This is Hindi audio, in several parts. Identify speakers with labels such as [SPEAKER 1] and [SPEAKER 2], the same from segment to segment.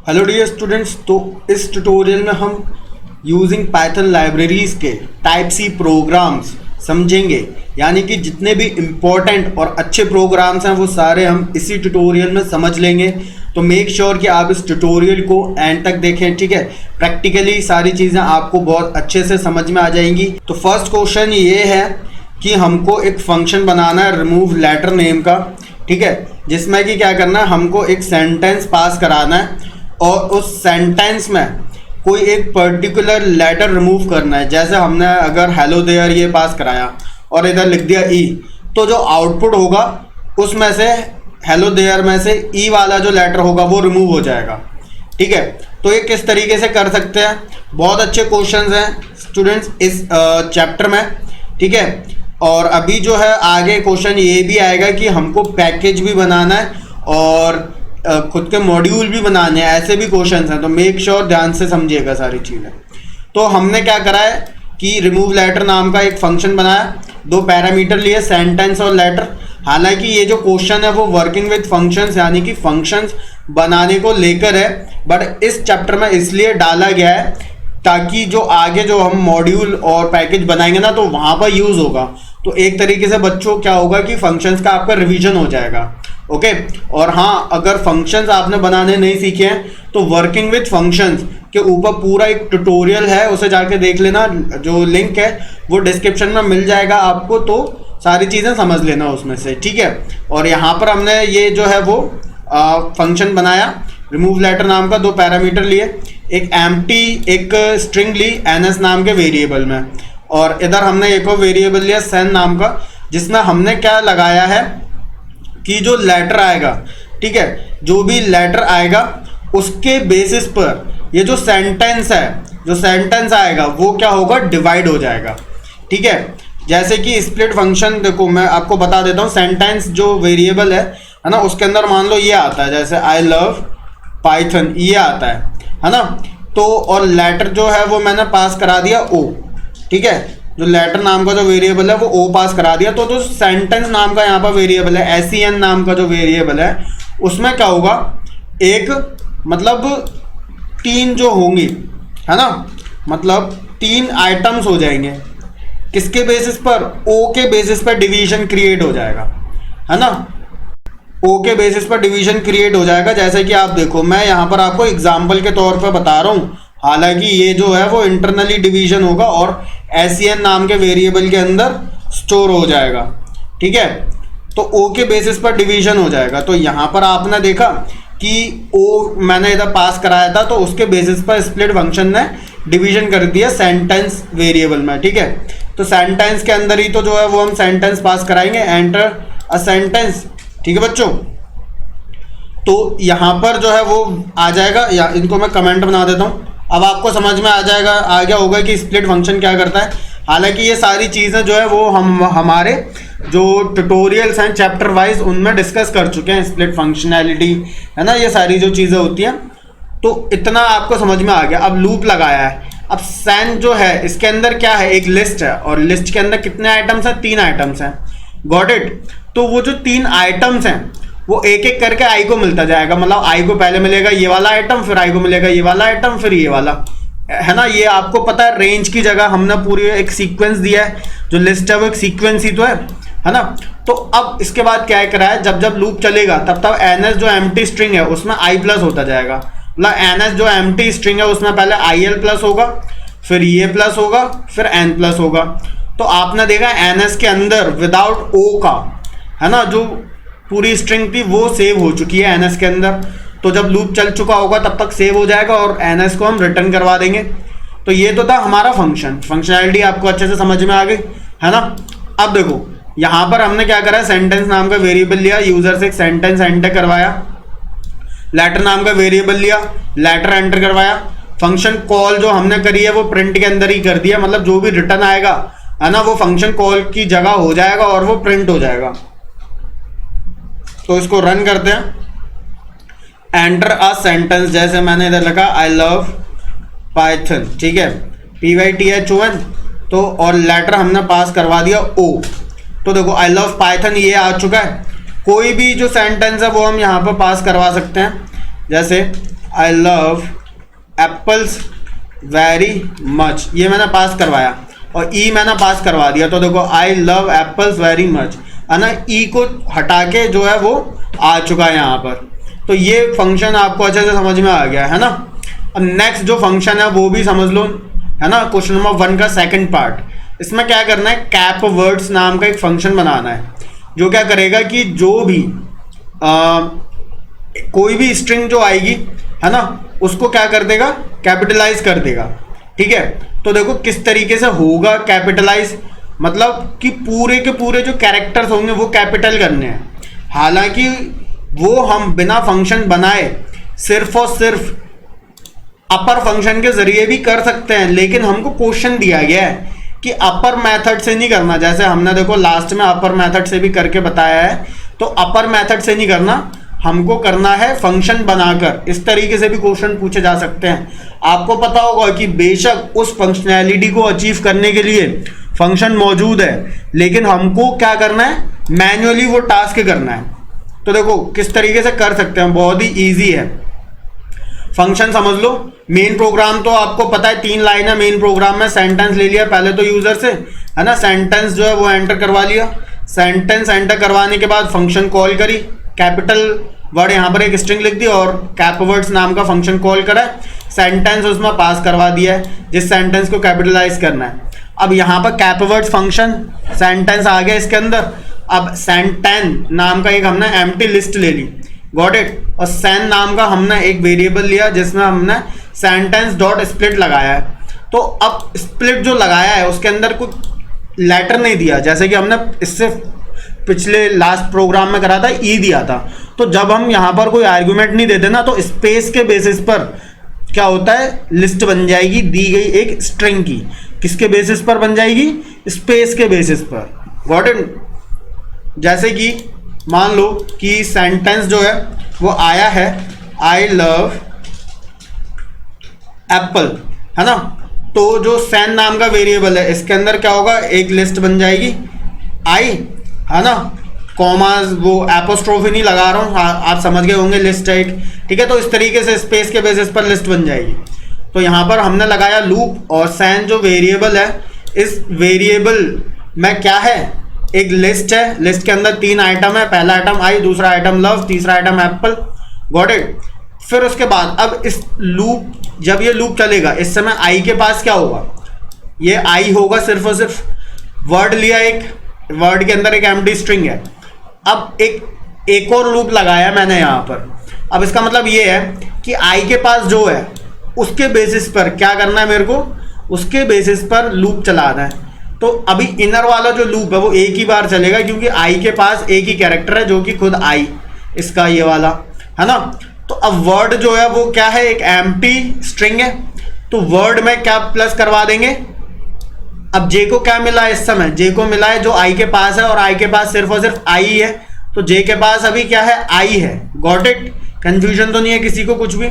[SPEAKER 1] Hello dear students. तो इस ट्यूटोरियल में हम यूजिंग पाइथन लाइब्रेरीज के टाइप सी प्रोग्राम्स समझेंगे, यानी कि जितने भी इम्पोर्टेंट और अच्छे प्रोग्राम्स हैं वो सारे हम इसी ट्यूटोरियल में समझ लेंगे। तो मेक श्योर कि आप इस ट्यूटोरियल को एंड तक देखें, ठीक है। प्रैक्टिकली सारी चीज़ें आपको बहुत अच्छे से समझ में आ जाएंगी। तो फर्स्ट क्वेश्चन ये है कि हमको एक फंक्शन बनाना है रिमूव लेटर नेम का, ठीक है, जिसमें कि क्या करना है, हमको एक सेंटेंस पास कराना है और उस सेंटेंस में कोई एक पर्टिकुलर लेटर रिमूव करना है। जैसे हमने अगर हेलो देयर ये पास कराया और इधर लिख दिया ई, तो जो आउटपुट होगा उसमें से हेलो देयर में से ई वाला जो लेटर होगा वो रिमूव हो जाएगा, ठीक है। तो ये किस तरीके से कर सकते हैं, बहुत अच्छे क्वेश्चंस हैं स्टूडेंट्स इस चैप्टर में, ठीक है। और अभी जो है आगे क्वेश्चन ये भी आएगा कि हमको पैकेज भी बनाना है और खुद के मॉड्यूल भी बनाने हैं, ऐसे भी क्वेश्चंस हैं। तो मेक श्योर ध्यान से समझिएगा सारी चीज़ें। तो हमने क्या करा है कि रिमूव लेटर नाम का एक फंक्शन बनाया, दो पैरामीटर लिए सेंटेंस और लेटर। हालांकि ये जो क्वेश्चन है वो वर्किंग विद फंक्शंस यानी कि फंक्शंस बनाने को लेकर है, बट इस चैप्टर में इसलिए डाला गया है ताकि जो आगे जो हम मॉड्यूल और पैकेज बनाएंगे ना तो वहाँ पर यूज़ होगा। तो एक तरीके से बच्चों क्या होगा कि फंक्शंस का आपका रिवीजन हो जाएगा, ओके। और हाँ, अगर फंक्शंस आपने बनाने नहीं सीखे हैं तो वर्किंग विद फंक्शंस के ऊपर पूरा एक ट्यूटोरियल है, उसे जाके देख लेना। जो लिंक है वो डिस्क्रिप्शन में मिल जाएगा आपको, तो सारी चीज़ें समझ लेना उसमें से, ठीक है। और यहाँ पर हमने ये जो है वो फंक्शन बनाया, रिमूव लेटर नाम का, दो पैरामीटर लिए, एक एम्प्टी एक स्ट्रिंग ली ns नाम के वेरिएबल में, और इधर हमने एक और वेरिएबल लिया sen नाम का, जिसमें हमने क्या लगाया है कि जो लेटर आएगा, ठीक है, जो भी लेटर आएगा उसके बेसिस पर ये जो सेंटेंस है, जो सेंटेंस आएगा वो क्या होगा, डिवाइड हो जाएगा, ठीक है। जैसे कि स्प्लिट फंक्शन, देखो मैं आपको बता देता हूँ। सेंटेंस जो वेरिएबल है ना, उसके अंदर मान लो ये आता है, जैसे आई लव पाइथन ये आता है ना। तो और लेटर जो है वो मैंने पास करा दिया ओ, ठीक है। जो लेटर नाम का जो वेरिएबल है वो ओ पास करा दिया। तो जो सेंटेंस नाम का यहाँ पर वेरिएबल है, SEN नाम का जो वेरिएबल है, उसमें क्या होगा, एक मतलब तीन जो होंगी, है ना, मतलब तीन आइटम्स हो जाएंगे। किसके बेसिस पर, ओ के बेसिस पर डिवीजन क्रिएट हो जाएगा, है ना। ओ के बेसिस पर डिवीजन क्रिएट हो जाएगा। जैसे कि आप देखो, मैं यहाँ पर आपको एग्जाम्पल के तौर पर बता रहा हूँ, हालांकि ये जो है वो इंटरनली डिवीजन होगा और SEN नाम के वेरिएबल के अंदर स्टोर हो जाएगा, ठीक है। तो ओ के बेसिस पर डिवीजन हो जाएगा। तो यहाँ पर आपने देखा कि ओ मैंने इधर पास कराया था, तो उसके बेसिस पर स्प्लिट फंक्शन ने डिवीजन कर दिया सेंटेंस वेरिएबल में, ठीक है। तो सेंटेंस के अंदर ही तो जो है वो हम सेंटेंस पास कराएंगे, एंटर अ सेंटेंस, ठीक है बच्चों। तो यहाँ पर जो है वो आ जाएगा, या इनको मैं कमेंट बना देता हूँ। अब आपको समझ में आ जाएगा, आ गया होगा कि स्प्लिट फंक्शन क्या करता है। हालांकि ये सारी चीज़ें जो है वो हम हमारे जो ट्यूटोरियल्स हैं चैप्टर वाइज उनमें डिस्कस कर चुके हैं। स्प्लिट फंक्शनैलिटी है ना, ये सारी जो चीज़ें होती हैं, तो इतना आपको समझ में आ गया। अब लूप लगाया है। अब सैन जो है इसके अंदर क्या है, एक लिस्ट है, और लिस्ट के अंदर कितने आइटम्स हैं, 3 आइटम्स हैं, गॉट इट। तो वो जो 3 आइटम्स हैं वो एक एक करके आई को मिलता जाएगा। मतलब आई को पहले मिलेगा ये वाला आइटम, फिर आई को मिलेगा ये वाला आइटम, फिर ये वाला, है ना। ये आपको पता है, रेंज की जगह हमने पूरी एक सीक्वेंस दिया है। जो लिस्ट है वो एक सीक्वेंस ही तो है ना। तो अब इसके बाद क्या करा है, जब जब लूप चलेगा तब तब ns जो एम्प्टी स्ट्रिंग है उसमें i प्लस होता जाएगा। मतलब ns जो एम्प्टी स्ट्रिंग है उसमें पहले il प्लस होगा, फिर ये प्लस होगा, फिर n प्लस होगा। तो आपने देखा ns के अंदर विदाउट o का, है ना, जो पूरी स्ट्रिंग थी वो सेव हो चुकी है ns के अंदर। तो जब लूप चल चुका होगा तब तक सेव हो जाएगा और ns को हम रिटर्न करवा देंगे। तो ये तो था हमारा फंक्शनैलिटी, आपको अच्छे से समझ में आ गई, है ना। अब देखो यहाँ पर हमने क्या करा, सेंटेंस नाम का वेरिएबल लिया, यूजर से एक सेंटेंस एंटर करवाया, लेटर नाम का वेरिएबल लिया, लेटर एंटर करवाया, फंक्शन कॉल जो हमने करी है वो प्रिंट के अंदर ही कर दिया। मतलब जो भी रिटर्न आएगा, है ना, वो फंक्शन कॉल की जगह हो जाएगा और वो प्रिंट हो जाएगा। तो इसको रन करते हैं। एंटर अ सेंटेंस, जैसे मैंने इधर लिखा आई लव पाइथन, ठीक है, PYTHON। तो और लेटर हमने पास करवा दिया ओ। तो देखो आई लव पाइथन ये आ चुका है। कोई भी जो सेंटेंस है वो हम यहाँ पर पास करवा सकते हैं। जैसे I love apples very much, ये मैंने पास करवाया और ई मैंने पास करवा दिया। तो देखो I love apples very much है ना, ई को हटा के जो है वो आ चुका है यहाँ पर। तो ये फंक्शन आपको अच्छे से समझ में आ गया है ना। अब नेक्स्ट जो फंक्शन है वो भी समझ लो है ना, क्वेश्चन नंबर 1 का सेकंड पार्ट। इसमें क्या करना है, कैप वर्ड्स नाम का एक फंक्शन बनाना है जो क्या करेगा कि जो भी कोई भी स्ट्रिंग जो आएगी है ना उसको क्या कर देगा, कैपिटलाइज कर देगा। ठीक है, तो देखो किस तरीके से होगा कैपिटलाइज, मतलब कि पूरे के पूरे जो कैरेक्टर्स होंगे वो कैपिटल करने हैं। हालांकि वो हम बिना फंक्शन बनाए सिर्फ और सिर्फ अपर फंक्शन के जरिए भी कर सकते हैं, लेकिन हमको क्वेश्चन दिया गया है कि अपर मेथड से नहीं करना। जैसे हमने देखो लास्ट में अपर मेथड से भी करके बताया है, तो अपर मेथड से नहीं करना, हमको करना है फंक्शन बनाकर। इस तरीके से भी क्वेश्चन पूछे जा सकते हैं। आपको पता होगा कि बेशक उस फंक्शनैलिटी को अचीव करने के लिए फंक्शन मौजूद है, लेकिन हमको क्या करना है, मैन्युअली वो टास्क करना है। तो देखो किस तरीके से कर सकते हैं, बहुत ही ईजी है। फंक्शन समझ लो, मेन प्रोग्राम तो आपको पता है 3 लाइन है मेन प्रोग्राम में। सेंटेंस ले लिया पहले तो यूजर से है ना, सेंटेंस जो है वो एंटर करवा लिया। सेंटेंस एंटर करवाने के बाद फंक्शन कॉल करी, कैपिटल वर्ड यहाँ पर एक स्ट्रिंग लिख दी और कैपवर्ड्स नाम का फंक्शन कॉल करा है। सेंटेंस उसमें पास करवा दिया है जिस सेंटेंस को कैपिटलाइज करना है। अब यहाँ पर कैपवर्ड्स फंक्शन सेंटेंस आ गया इसके अंदर। अब सेंटेन नाम का एक हमने एम्प्टी लिस्ट ले ली, गॉट इट। और सेन नाम का हमने एक वेरिएबल लिया जिसमें हमने सेंटेंस डॉट स्प्लिट लगाया है। तो अब स्प्लिट जो लगाया है उसके अंदर कुछ लेटर नहीं दिया, जैसे कि हमने इससे पिछले लास्ट प्रोग्राम में करा था, ई दिया था। तो जब हम यहाँ पर कोई आर्गुमेंट नहीं देते ना, तो स्पेस के बेसिस पर क्या होता है, लिस्ट बन जाएगी दी गई एक स्ट्रिंग की। किसके बेसिस पर बन जाएगी, स्पेस के बेसिस पर, गॉट इट। जैसे कि मान लो कि सेंटेंस जो है वो आया है आई लव एप्पल है ना, तो जो सेन नाम का वेरिएबल है इसके अंदर क्या होगा, एक लिस्ट बन जाएगी आई है ना, कॉमास वो एपोस्ट्रोफी नहीं लगा रहा हूँ, आप समझ गए होंगे, लिस्ट है एक। ठीक है, तो इस तरीके से स्पेस के बेसिस पर लिस्ट बन जाएगी। तो यहाँ पर हमने लगाया लूप, और सैन जो वेरिएबल है, इस वेरिएबल में क्या है, एक लिस्ट है। लिस्ट के अंदर 3 आइटम है, पहला आइटम आई, दूसरा आइटम लव, तीसरा आइटम एप्पल, गॉट इट। फिर उसके बाद अब इस लूप, जब ये लूप चलेगा इस समय आई के पास क्या होगा, ये आई होगा सिर्फ और सिर्फ। वर्ड लिया, एक वर्ड के अंदर एक एम्प्टी स्ट्रिंग है। अब एक और लूप लगाया मैंने यहाँ पर। अब इसका मतलब ये है कि आई के पास जो है उसके बेसिस पर क्या करना है मेरे को, उसके बेसिस पर लूप चलाना है। तो अभी इनर वाला जो लूप है वो एक ही बार चलेगा, क्योंकि आई के पास एक ही कैरेक्टर है जो कि खुद आई, इसका ये वाला है ना। तो अब वर्ड जो है वो क्या है, एक एम्प्टी स्ट्रिंग है। तो वर्ड में क्या प्लस करवा देंगे। अब जे को क्या मिला है इस समय, जे को मिला है जो आई के पास है, और आई के पास सिर्फ और सिर्फ आई है। तो जे के पास अभी क्या है, आई है, गॉट इट। कंफ्यूजन तो नहीं है किसी को कुछ भी।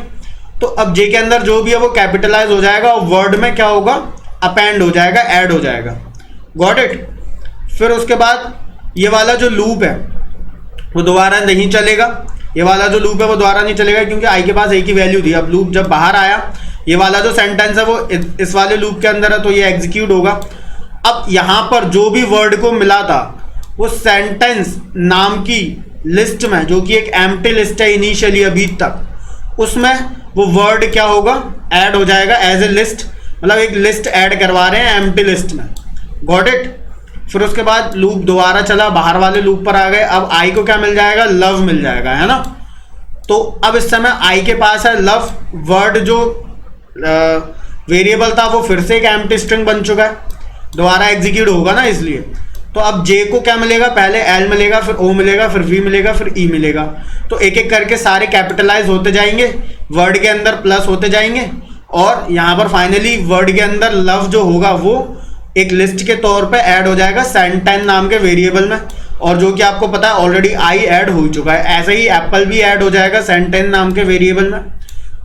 [SPEAKER 1] तो अब जे के अंदर जो भी है वो कैपिटलाइज हो जाएगा, और वर्ड में क्या होगा, अपेंड हो जाएगा, ऐड हो जाएगा, गॉट इट। फिर उसके बाद ये वाला जो लूप है वो दोबारा नहीं चलेगा। ये वाला जो लूप है वो दोबारा नहीं चलेगा, क्योंकि आई के पास एक ही वैल्यू थी। अब लूप जब बाहर आया, ये वाला जो सेंटेंस है वो इस वाले लूप के अंदर है, तो ये एग्जीक्यूट होगा। अब यहाँ पर जो भी वर्ड को मिला था वो सेंटेंस नाम की लिस्ट में, जो कि एक एम्प्टी लिस्ट है इनिशियली अभी तक, उसमें वो वर्ड क्या होगा, ऐड हो जाएगा एज ए लिस्ट। मतलब एक लिस्ट ऐड करवा रहे हैं एम्प्टी लिस्ट में, गॉट इट। फिर उसके बाद लूप दोबारा चला, बाहर वाले लूप पर आ गए। अब आई को क्या मिल जाएगा, लव मिल जाएगा, है ना। तो अब इस समय आई के पास है लव, वर्ड जो वेरिएबल था वो फिर से एक एम्प्टी स्ट्रिंग बन चुका है, दोबारा एग्जीक्यूट होगा ना, इसलिए। तो अब जे को क्या मिलेगा, पहले एल मिलेगा, फिर ओ मिलेगा, फिर वी मिलेगा, फिर ई मिलेगा। तो एक एक करके सारे कैपिटलाइज होते जाएंगे, वर्ड के अंदर प्लस होते जाएंगे, और यहाँ पर फाइनली वर्ड के अंदर लव जो होगा वो एक लिस्ट के तौर पे ऐड हो जाएगा सेंटेन नाम के वेरिएबल में। और जो कि आपको पता है ऑलरेडी आई ऐड हो चुका है, ऐसे ही एप्पल भी ऐड हो जाएगा सेंटेन नाम के वेरिएबल में,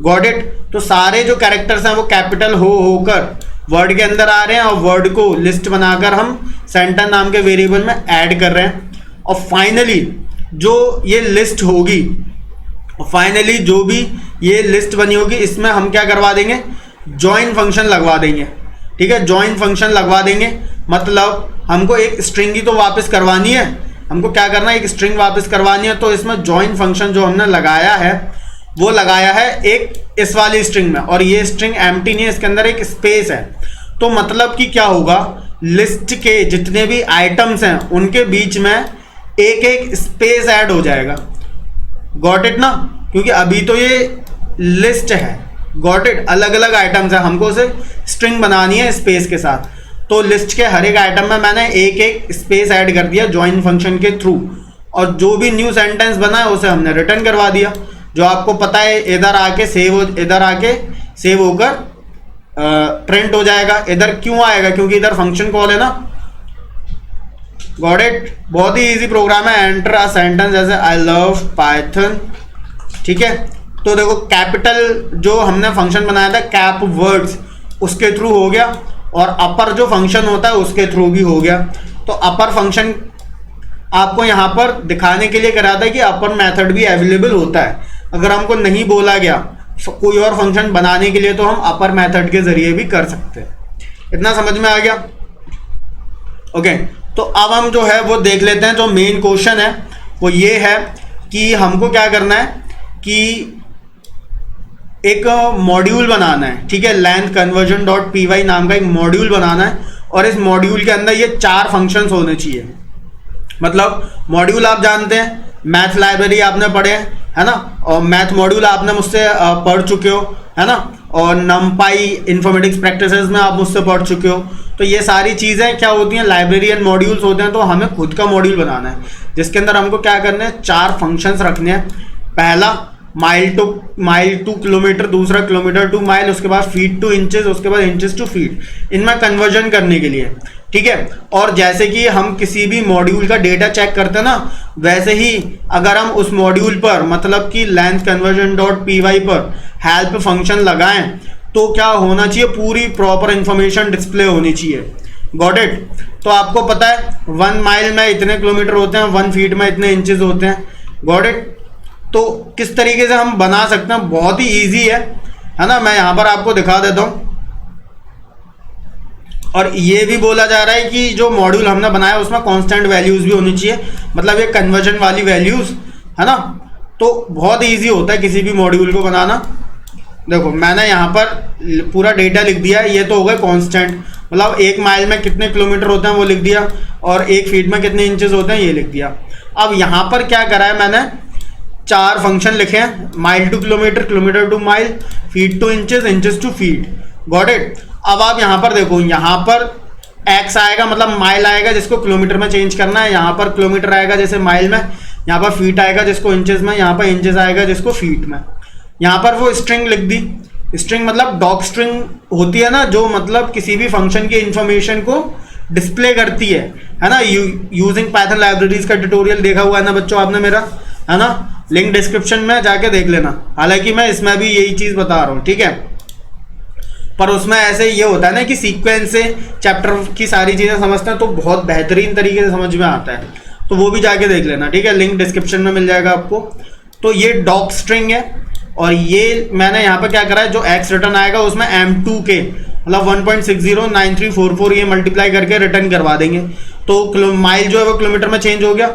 [SPEAKER 1] गॉट इट। तो सारे जो कैरेक्टर्स हैं वो कैपिटल होकर वर्ड के अंदर आ रहे हैं, और वर्ड को लिस्ट बनाकर हम सेंटेन नाम के वेरिएबल में ऐड कर रहे हैं। और फाइनली जो ये लिस्ट होगी और फाइनली जो भी ये लिस्ट बनी होगी इसमें हम क्या करवा देंगे, ज्वाइन फंक्शन लगवा देंगे। ठीक है, ज्वाइन फंक्शन लगवा देंगे, मतलब हमको एक स्ट्रिंग ही तो वापस करवानी है, हमको क्या करना है, एक स्ट्रिंग वापस करवानी है। तो इसमें ज्वाइन फंक्शन जो हमने लगाया है वो लगाया है एक इस वाली स्ट्रिंग में, और ये स्ट्रिंग एम्प्टी नहीं है, इसके अंदर एक स्पेस है। तो मतलब कि क्या होगा, लिस्ट के जितने भी आइटम्स हैं उनके बीच में एक एक स्पेस ऐड हो जाएगा। गॉट इट ना, क्योंकि अभी तो ये लिस्ट है, गॉट इट, अलग अलग आइटम्स है, हमको उसे स्ट्रिंग बनानी है स्पेस के साथ। तो लिस्ट के हर एक आइटम में मैंने एक एक स्पेस ऐड कर दिया ज्वाइन फंक्शन के थ्रू, और जो भी न्यू सेंटेंस बना है उसे हमने रिटर्न करवा दिया। जो आपको पता है इधर आके सेव होकर प्रिंट हो जाएगा। इधर क्यों आएगा, क्योंकि इधर फंक्शन कॉल है ना। गॉट इट, बहुत ही इजी प्रोग्राम है। एंटर अ सेंटेंस जैसे आई लव पाइथन। ठीक है, तो देखो कैपिटल जो हमने फंक्शन बनाया था कैप वर्ड्स, उसके थ्रू हो गया, और अपर जो फंक्शन होता है उसके थ्रू भी हो गया। तो अपर फंक्शन आपको यहाँ पर दिखाने के लिए करा था कि अपर मेथड भी अवेलेबल होता है। अगर हमको नहीं बोला गया कोई और फंक्शन बनाने के लिए तो हम अपर मेथड के जरिए भी कर सकते हैं। इतना समझ में आ गया? ओके, तो अब हम जो है वो देख लेते हैं। जो मेन क्वेश्चन है वो ये है कि हमको क्या करना है कि एक मॉड्यूल बनाना है। ठीक है, लेंथ कन्वर्जन डॉट py नाम का एक मॉड्यूल बनाना है, और इस मॉड्यूल के अंदर ये 4 फंक्शंस होने चाहिए। मतलब मॉड्यूल आप जानते हैं, मैथ लाइब्रेरी आपने पढ़े है ना, और मैथ मॉड्यूल आपने मुझसे पढ़ चुके हो है ना, और नमपाई इन्फॉर्मेटिक्स प्रैक्टिसेस में आप मुझसे पढ़ चुके हो। तो ये सारी चीज़ें क्या होती हैं, लाइब्रेरियन मॉड्यूल्स होते हैं। तो हमें खुद का मॉड्यूल बनाना है जिसके अंदर हमको क्या करना है, 4 फंक्शंस रखने हैं। पहला माइल टू किलोमीटर, दूसरा किलोमीटर टू माइल, उसके बाद फीट टू इंचेस, उसके बाद इंचेस टू फीट, इनमें कन्वर्जन करने के लिए। ठीक है, और जैसे कि हम किसी भी मॉड्यूल का डेटा चेक करते हैं ना, वैसे ही अगर हम उस मॉड्यूल पर मतलब कि लेंथ कन्वर्जन डॉट py पर हेल्प फंक्शन लगाएं तो क्या होना चाहिए, पूरी प्रॉपर इंफॉर्मेशन डिस्प्ले होनी चाहिए। Got it? तो आपको पता है 1 माइल में इतने किलोमीटर होते हैं, 1 फीट में इतने इंचेस होते हैं। Got it? तो किस तरीके से हम बना सकते हैं, बहुत ही ईजी है ना। मैं यहाँ पर आपको दिखा देता हूँ। और ये भी बोला जा रहा है कि जो मॉड्यूल हमने बनाया उसमें कांस्टेंट वैल्यूज भी होनी चाहिए, मतलब ये कन्वर्जन वाली वैल्यूज है ना। तो बहुत इजी होता है किसी भी मॉड्यूल को बनाना। देखो मैंने यहाँ पर पूरा डेटा लिख दिया है। ये तो हो गए कांस्टेंट, मतलब 1 माइल में कितने किलोमीटर होते हैं वो लिख दिया, और 1 फीट में कितने इंचेस होते हैं ये लिख दिया। अब यहाँ पर क्या करा है, मैंने 4 फंक्शन लिखे हैं, mile to kilometre, kilometre to mile, feet to inches, inches to feet. Got it? अब आप यहाँ पर देखो, यहाँ पर x आएगा मतलब माइल आएगा जिसको किलोमीटर में चेंज करना है, यहाँ पर किलोमीटर आएगा जैसे माइल में, यहाँ पर फीट आएगा जिसको इंचेस में, यहाँ पर इंचेस आएगा जिसको फीट में। यहाँ पर वो स्ट्रिंग लिख दी। स्ट्रिंग मतलब डॉक स्ट्रिंग होती है ना, जो मतलब किसी भी फंक्शन की इंफॉर्मेशन को डिस्प्ले करती है ना। यूजिंग पाइथन लाइब्रेरीज का ट्यूटोरियल देखा हुआ है ना बच्चों आपने मेरा, है ना, लिंक डिस्क्रिप्शन में जाके देख लेना। हालांकि मैं इसमें भी यही चीज़ बता रहा हूँ, ठीक है, पर उसमें ऐसे ये होता है ना कि सीक्वेंस से चैप्टर की सारी चीज़ें समझते हैं तो बहुत बेहतरीन तरीके से समझ में आता है। तो वो भी जाके देख लेना, ठीक है, लिंक डिस्क्रिप्शन में मिल जाएगा आपको। तो ये डॉक स्ट्रिंग है, और ये मैंने यहाँ पर क्या करा है, जो एक्स रिटर्न आएगा उसमें m2 के मतलब 1.609344 ये मल्टीप्लाई करके रिटर्न करवा देंगे। तो माइल जो है वो किलोमीटर में चेंज हो गया।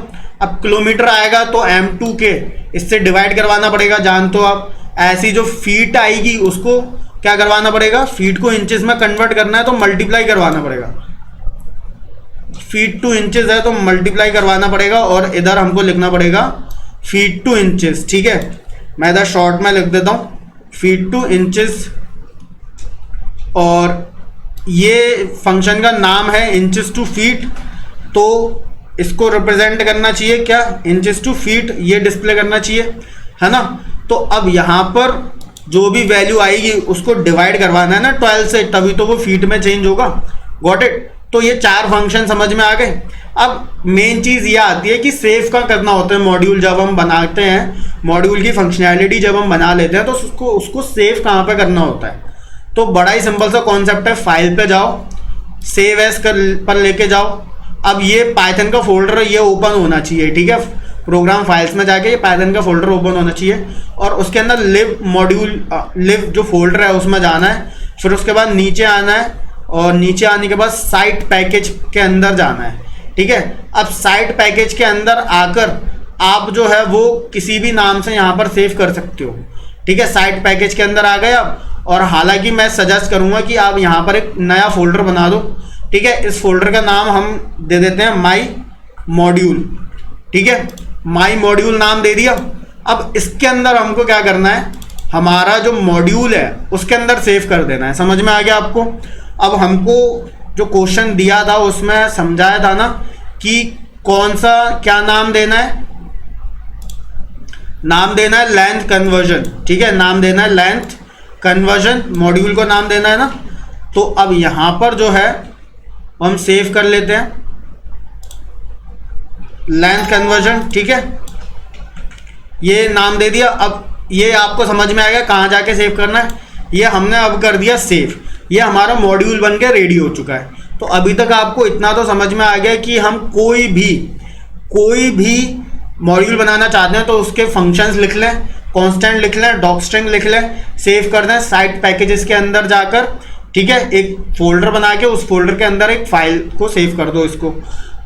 [SPEAKER 1] अब किलोमीटर आएगा तो m2 के इससे डिवाइड करवाना पड़ेगा, जानते हो आप। ऐसी जो फीट आएगी उसको क्या करवाना पड़ेगा, फीट को इंचेस में कन्वर्ट करना है तो मल्टीप्लाई करवाना पड़ेगा। फीट टू इंचेस है तो मल्टीप्लाई करवाना पड़ेगा, और इधर हमको लिखना पड़ेगा फीट टू इंचेस। ठीक है, मैं इधर शॉर्ट में लिख देता हूँ फीट टू इंचेस, और ये फंक्शन का नाम है इंचेस टू फीट। तो इसको रिप्रेजेंट करना चाहिए क्या, इंचेस टू फीट, ये डिस्प्ले करना चाहिए, है ना। तो अब यहाँ पर जो भी वैल्यू आएगी उसको डिवाइड करवाना है ना 12 से, तभी तो वो फीट में चेंज होगा। Got it? तो ये 4 फंक्शन समझ में आ गए। अब मेन चीज़ ये आती है कि सेव का करना होता है मॉड्यूल। जब हम बनाते हैं मॉड्यूल की फंक्शनैलिटी जब हम बना लेते हैं तो उसको सेव कहाँ पे करना होता है। तो बड़ा ही सिंपल सा कॉन्सेप्ट है, फाइल पे जाओ, सेव एज पर लेके जाओ। अब ये पाइथन का फोल्डर ये ओपन होना चाहिए, ठीक है। प्रोग्राम फाइल्स में जाके ये पाइथन का फोल्डर ओपन होना चाहिए और उसके अंदर लिव मॉड्यूल लिव जो फोल्डर है उसमें जाना है। फिर उसके बाद नीचे आना है और नीचे आने के बाद साइट पैकेज के अंदर जाना है। ठीक है, अब साइट पैकेज के अंदर आकर आप जो है वो किसी भी नाम से यहाँ पर सेव कर सकते हो। ठीक है, साइट पैकेज के अंदर आ गए अब, और हालांकि मैं सजेस्ट करूँगा कि आप यहाँ पर एक नया फोल्डर बना दो। ठीक है, इस फोल्डर का नाम हम दे देते हैं माई मॉड्यूल। ठीक है, माई मॉड्यूल नाम दे दिया। अब इसके अंदर हमको क्या करना है, हमारा जो मॉड्यूल है उसके अंदर सेव कर देना है। समझ में आ गया आपको? अब हमको जो क्वेश्चन दिया था उसमें समझाया था ना कि कौन सा क्या नाम देना है, नाम देना है लेंथ कन्वर्जन। ठीक है, नाम देना है लेंथ कन्वर्जन, मॉड्यूल को नाम देना है ना। तो अब यहां पर जो है हम सेव कर लेते हैं लेंथ कन्वर्जन। ठीक है, ये नाम दे दिया। अब ये आपको समझ में आएगा कहाँ जाके सेव करना है। ये हमने अब कर दिया सेव, ये हमारा मॉड्यूल बन के रेडी हो चुका है। तो अभी तक आपको इतना तो समझ में आ गया कि हम कोई भी मॉड्यूल बनाना चाहते हैं तो उसके फंक्शंस लिख लें, कांस्टेंट लिख लें, डॉक स्ट्रिंग लिख लें, सेव कर दें साइट पैकेजेस के अंदर जाकर। ठीक है, एक फोल्डर बना के उस फोल्डर के अंदर एक फाइल को सेव कर दो इसको।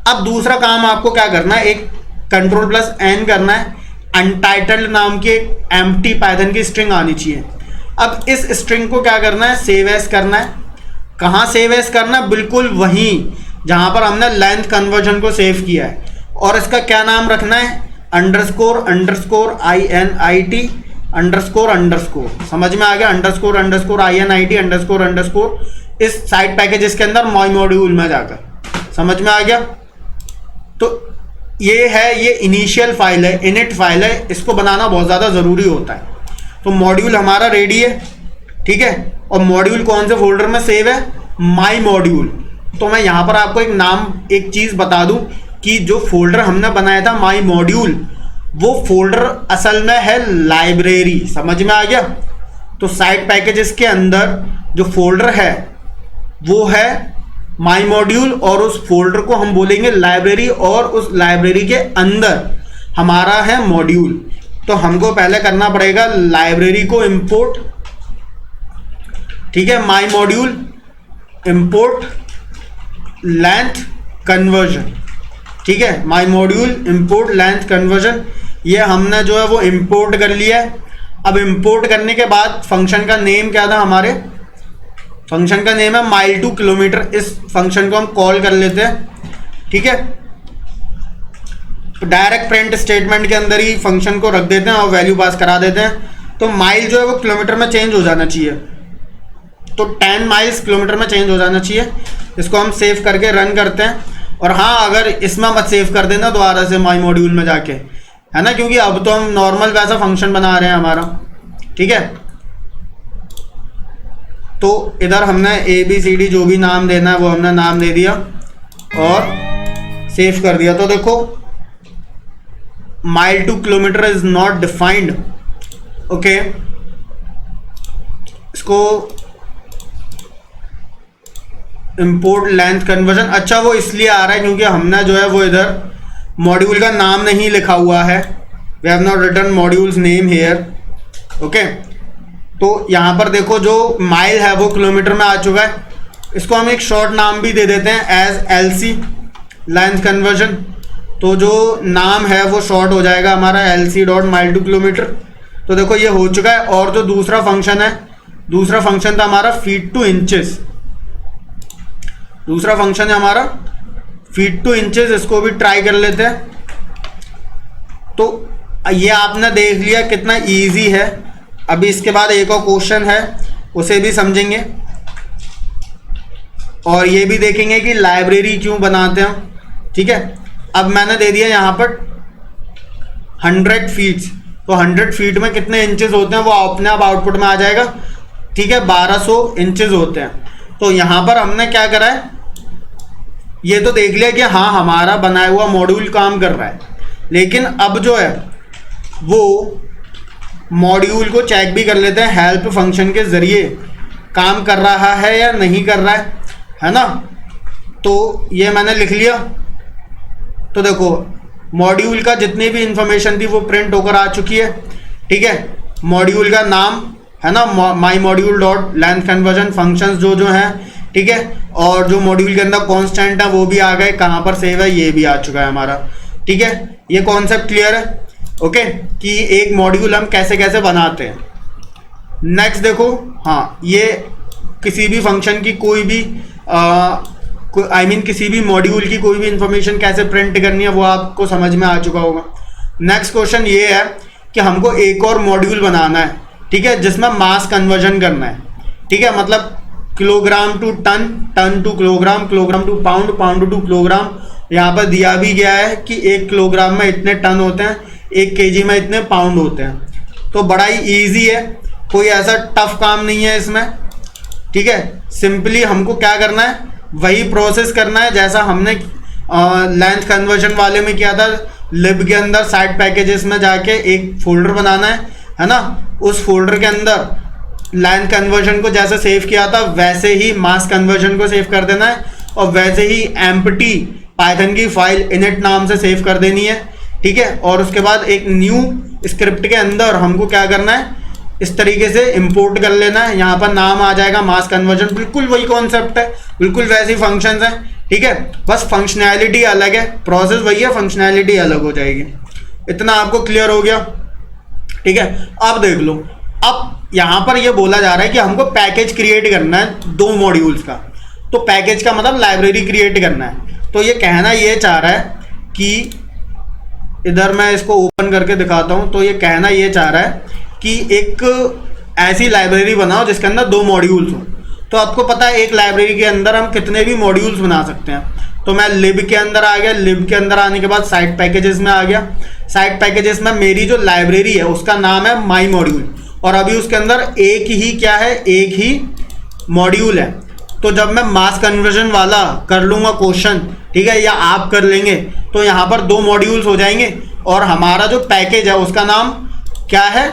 [SPEAKER 1] अब दूसरा काम आपको क्या करना है, एक Ctrl+N करना है, अनटाइटल्ड नाम की एक एम्प्टी पाइथन की स्ट्रिंग आनी चाहिए। अब इस स्ट्रिंग को क्या करना है, सेव एज करना है। कहाँ सेव एज करना है, बिल्कुल वहीं जहां पर हमने लेंथ कन्वर्जन को सेव किया है। और इसका क्या नाम रखना है, अंडरस्कोर INIT अंडरस्कोर। समझ में आ गया, अंडरस्कोर INIT अंडरस्कोर इस साइट पैकेजेस के अंदर माई मॉड्यूल में जाकर। समझ में आ गया? तो ये है, ये इनिशियल फाइल है, इनिट फाइल है, इसको बनाना बहुत ज़्यादा ज़रूरी होता है। तो मॉड्यूल हमारा रेडी है। ठीक है, और मॉड्यूल कौन से फोल्डर में सेव है, माई मॉड्यूल। तो मैं यहाँ पर आपको एक चीज़ बता दूँ कि जो फोल्डर हमने बनाया था माई मॉड्यूल, वो फोल्डर असल में है लाइब्रेरी। समझ में आ गया? तो साइट पैकेजेस के अंदर जो फोल्डर है वो है माई मॉड्यूल, और उस फोल्डर को हम बोलेंगे लाइब्रेरी, और उस लाइब्रेरी के अंदर हमारा है मॉड्यूल। तो हमको पहले करना पड़ेगा लाइब्रेरी को इंपोर्ट। ठीक है, माई मॉड्यूल इंपोर्ट लेंथ कन्वर्जन। ठीक है, माई मॉड्यूल इंपोर्ट लेंथ कन्वर्जन, ये हमने जो है वो इंपोर्ट कर लिया है। अब इंपोर्ट करने के बाद फंक्शन का नेम क्या था, हमारे फंक्शन का नेम है माइल टू किलोमीटर। इस फंक्शन को हम कॉल कर लेते हैं। ठीक है, डायरेक्ट प्रिंट स्टेटमेंट के अंदर ही फंक्शन को रख देते हैं और वैल्यू पास करा देते हैं। तो माइल जो है वो किलोमीटर में चेंज हो जाना चाहिए, तो 10 माइल्स किलोमीटर में चेंज हो जाना चाहिए। इसको हम सेव करके रन करते हैं। और हाँ, अगर इसमें मत सेव कर देना दोबारा से माई मॉड्यूल में जाके, है ना, क्योंकि अब तो हम नॉर्मल वैसा फंक्शन बना रहे हैं हमारा। ठीक है, तो इधर हमने ABCD जो भी नाम देना है वो हमने नाम दे दिया और सेव कर दिया। तो देखो, mile to kilometre is not defined. Okay, इसको इंपोर्ट लेंथ कन्वर्जन, अच्छा वो इसलिए आ रहा है क्योंकि हमने जो है वो इधर मॉड्यूल का नाम नहीं लिखा हुआ है। We have not written modules name here. Okay, तो यहाँ पर देखो जो माइल है वो किलोमीटर में आ चुका है। इसको हम एक शॉर्ट नाम भी दे देते हैं एज LC लेंथ कन्वर्जन। तो जो नाम है वो शॉर्ट हो जाएगा हमारा LC dot mile to kilometre. तो देखो ये हो चुका है। और जो दूसरा फंक्शन है, दूसरा फंक्शन था हमारा फीट टू इंचेस। दूसरा फंक्शन है हमारा फीट टू इंचेस, इसको भी ट्राई कर लेते हैं। तो ये आपने देख लिया कितना इजी है। अभी इसके बाद एक और क्वेश्चन है, उसे भी समझेंगे और ये भी देखेंगे कि लाइब्रेरी क्यों बनाते हैं। ठीक है, अब मैंने दे दिया यहाँ पर 100 फीट्स। तो 100 फीट में कितने इंचेस होते हैं वो अपने आप आउटपुट में आ जाएगा। ठीक है, 1200 इंचेस होते हैं। तो यहाँ पर हमने क्या करा है, ये तो देख लिया कि हाँ हमारा बनाया हुआ मॉड्यूल काम कर रहा है, लेकिन अब जो है वो मॉड्यूल को चेक भी कर लेते हैं हेल्प फंक्शन के ज़रिए काम कर रहा है या नहीं कर रहा है ना। तो ये मैंने लिख लिया। तो देखो मॉड्यूल का जितनी भी इंफॉर्मेशन थी वो प्रिंट होकर आ चुकी है। ठीक है, मॉड्यूल का नाम है ना, my module dot length conversion functions जो जो है। ठीक है, और जो मॉड्यूल के अंदर कॉन्स्टेंट है वो भी आ गए, कहाँ पर सेव है ये भी आ चुका है हमारा। ठीक है, ये कॉन्सेप्ट क्लियर है। ओके, कि एक मॉड्यूल हम कैसे कैसे बनाते हैं। नेक्स्ट देखो, हाँ, ये किसी भी फंक्शन की कोई भी किसी भी मॉड्यूल की कोई भी इंफॉर्मेशन कैसे प्रिंट करनी है वो आपको समझ में आ चुका होगा। नेक्स्ट क्वेश्चन ये है कि हमको एक और मॉड्यूल बनाना है, ठीक है, जिसमें मास कन्वर्जन करना है। ठीक है, मतलब kilogram to ton, ton to kilogram, kilogram to pound, pound to kilogram. यहाँ पर दिया भी गया है कि 1 किलोग्राम में इतने टन होते हैं, 1 केजी में इतने पाउंड होते हैं। तो बड़ा ही ईजी है, कोई ऐसा टफ काम नहीं है इसमें। ठीक है, सिंपली हमको क्या करना है, वही प्रोसेस करना है जैसा हमने लेंथ कन्वर्जन वाले में किया था। लिब के अंदर साइड पैकेजेस में जाके एक फोल्डर बनाना है ना, उस फोल्डर के अंदर लेंथ कन्वर्जन को जैसे सेव किया था वैसे ही मास कन्वर्जन को सेव कर देना है, और वैसे ही एम्प्टी पाइथन की फाइल इनिट नाम से सेव कर देनी है। ठीक है, और उसके बाद एक न्यू स्क्रिप्ट के अंदर हमको क्या करना है, इस तरीके से इंपोर्ट कर लेना है। यहाँ पर नाम आ जाएगा मास कन्वर्जन, बिल्कुल वही कॉन्सेप्ट है, बिल्कुल वैसी फंक्शंस हैं। ठीक है, बस फंक्शनैलिटी अलग है, प्रोसेस वही है, फंक्शनैलिटी अलग हो जाएगी। इतना आपको क्लियर हो गया। ठीक है, अब देख लो, अब यहाँ पर ये बोला जा रहा है कि हमको पैकेज क्रिएट करना है 2 मॉड्यूल्स का। तो पैकेज का मतलब लाइब्रेरी क्रिएट करना है। तो ये कहना ये चाह रहा है कि इधर मैं इसको ओपन करके दिखाता हूँ। तो ये कहना ये चाह रहा है कि एक ऐसी लाइब्रेरी बनाओ जिसके अंदर 2 मॉड्यूल्स हों। तो आपको पता है एक लाइब्रेरी के अंदर हम कितने भी मॉड्यूल्स बना सकते हैं। तो मैं लिब के अंदर आ गया, लिब के अंदर आने के बाद साइड पैकेजेस में आ गया। साइड पैकेजेस में मेरी जो लाइब्रेरी है उसका नाम है माई मॉड्यूल, और अभी उसके अंदर एक ही क्या है, एक ही मॉड्यूल है। तो जब मैं मास कन्वर्जन वाला कर लूँगा क्वेश्चन, ठीक है, या आप कर लेंगे, तो यहाँ पर 2 मॉड्यूल्स हो जाएंगे, और हमारा जो पैकेज है उसका नाम क्या है,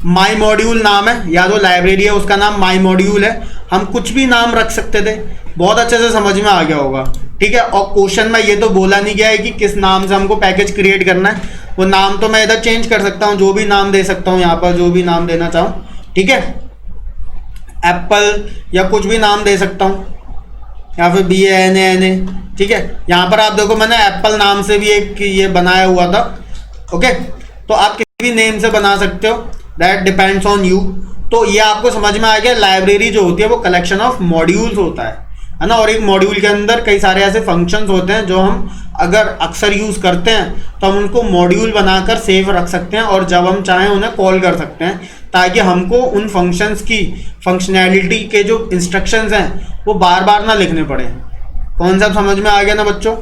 [SPEAKER 1] माई मॉड्यूल नाम है, या जो लाइब्रेरी है उसका नाम माई मॉड्यूल है। हम कुछ भी नाम रख सकते थे, बहुत अच्छे से समझ में आ गया होगा। ठीक है, और क्वेश्चन में ये तो बोला नहीं गया है कि किस नाम से हमको पैकेज क्रिएट करना है। वो नाम तो मैं इधर चेंज कर सकता हूँ, जो भी नाम दे सकता हूँ यहाँ पर, जो भी नाम देना चाहूँ। ठीक है, एप्पल या कुछ भी नाम दे सकता हूँ, या फिर BANA। ठीक है, यहाँ पर आप देखो मैंने एप्पल नाम से भी एक ये बनाया हुआ था। ओके, तो आप किसी भी नेम से बना सकते हो, दैट डिपेंड्स ऑन यू। तो ये आपको समझ में आ गया, लाइब्रेरी जो होती है वो कलेक्शन ऑफ मॉड्यूल्स होता है ना, और एक मॉड्यूल के अंदर कई सारे ऐसे फंक्शंस होते हैं जो हम अगर अक्सर यूज़ करते हैं तो हम उनको मॉड्यूल बनाकर सेव रख सकते हैं, और जब हम चाहें उन्हें कॉल कर सकते हैं, ताकि हमको उन फंक्शंस की फंक्शनैलिटी के जो इंस्ट्रक्शंस हैं वो बार बार ना लिखने पड़े। कॉन्सेप्ट समझ में आ गया ना बच्चों?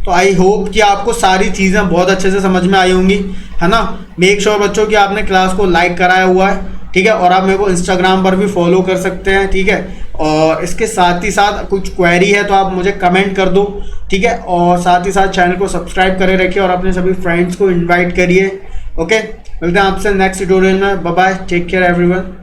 [SPEAKER 1] तो आई होप कि आपको सारी चीज़ें बहुत अच्छे से समझ में आई होंगी, है ना। मेक श्योर बच्चों कि आपने क्लास को लाइक कराया हुआ है, ठीक है, और आप मेरे को इंस्टाग्राम पर भी फॉलो कर सकते हैं, ठीक है। और इसके साथ ही साथ कुछ क्वेरी है तो आप मुझे कमेंट कर दो, ठीक है, और साथ ही साथ चैनल को सब्सक्राइब करे रखिए और अपने सभी फ्रेंड्स को इन्वाइट करिए। ओके, मिलते हैं आपसे नेक्स्ट ट्यूटोरियल में। Bye bye, take care everyone.